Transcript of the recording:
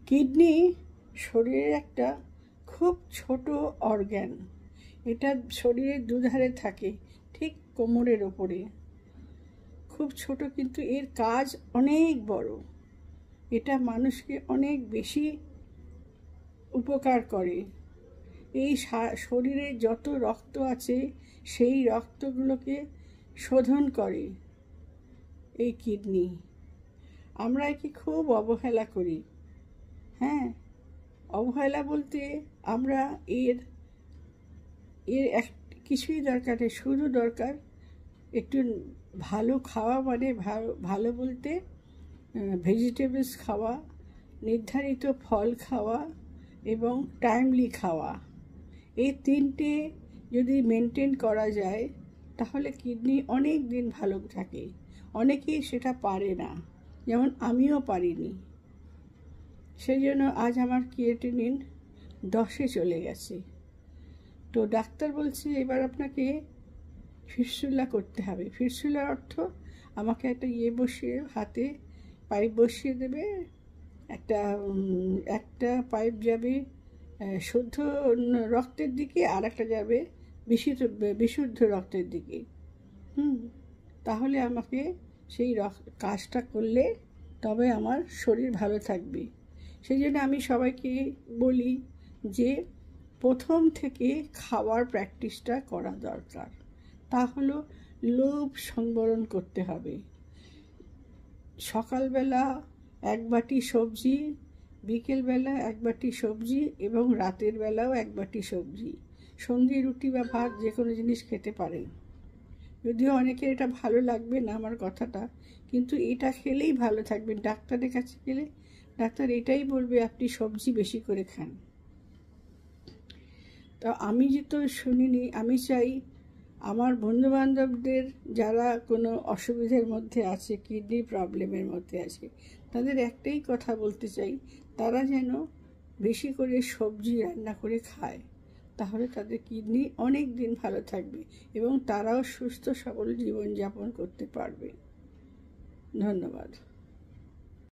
Kidney শরীরের একটা খুব ছোট অর্গ্যান। এটা শরীরের দুধারে থাকে, ঠিক কোমরের ওপরে। খুব ছোট, কিন্তু এর কাজ অনেক বড়। এটা মানুষকে অনেক বেশি উপকার করে। এই শরীরে যত রক্ত আছে সেই রক্তগুলোকে শোধন করে এই কিডনি। আমরা একে খুব অবহেলা করি। হ্যাঁ, অবহেলা বলতে আমরা এর কিছুই দরকার নেই, শুধু দরকার একটু ভালো খাওয়া। মানে ভালো বলতে ভেজিটেবলস খাওয়া, নির্ধারিত ফল খাওয়া এবং টাইমলি খাওয়া। এই তিনটে যদি মেনটেন করা যায় তাহলে কিডনি অনেক দিন ভালো থাকে। অনেকেই সেটা পারে না, যেমন আমিও পারিনি। সেই জন্য আজ আমার ক্রিয়েটিনিন 10-এ চলে গেছে। তো ডাক্তার বলছে এবার আপনাকে ফিস্টুলা করতে হবে। ফিস্টুলার অর্থ আমাকে একটা বসিয়ে, হাতে পাইপ বসিয়ে দেবে। একটা পাইপ যাবে শুদ্ধ রক্তের দিকে, আর একটা যাবে বিশুদ্ধ রক্তের দিকে। তাহলে আমাকে সেই কাজটা করলে তবে আমার শরীর ভালো থাকবে। সেই জন্য আমি সবাইকে বলি যে প্রথম থেকে খাওয়ার প্র্যাকটিসটা করা দরকার। তা হলো লোভ সংবরণ করতে হবে। সকালবেলা 1 বাটি সবজি, বিকেলবেলা 1 বাটি সবজি এবং রাতের বেলাও 1 বাটি সবজি, সঙ্গে রুটি বা ভাত যে কোনো জিনিস খেতে পারেন। যদিও অনেকের এটা ভালো লাগবে না আমার কথাটা, কিন্তু এটা খেলেই ভালো থাকবেন। ডাক্তারের কাছে গেলে ডাক্তার এটাই বলবে আপনি সবজি বেশি করে খান। তো আমি যেহেতু শুনিনি, আমি চাই আমার বন্ধুবান্ধবদের যারা কোনো অসুবিধার মধ্যে আছে, কিডনি প্রবলেমের মধ্যে আছে, তাদের একটাই কথা বলতে চাই, তারা যেন বেশি করে সবজি রান্না করে খায়। তাহলে তাদের কিডনি অনেক দিন ভালো থাকবে এবং তারাও সুস্থ সবল জীবনযাপন করতে পারবে। ধন্যবাদ।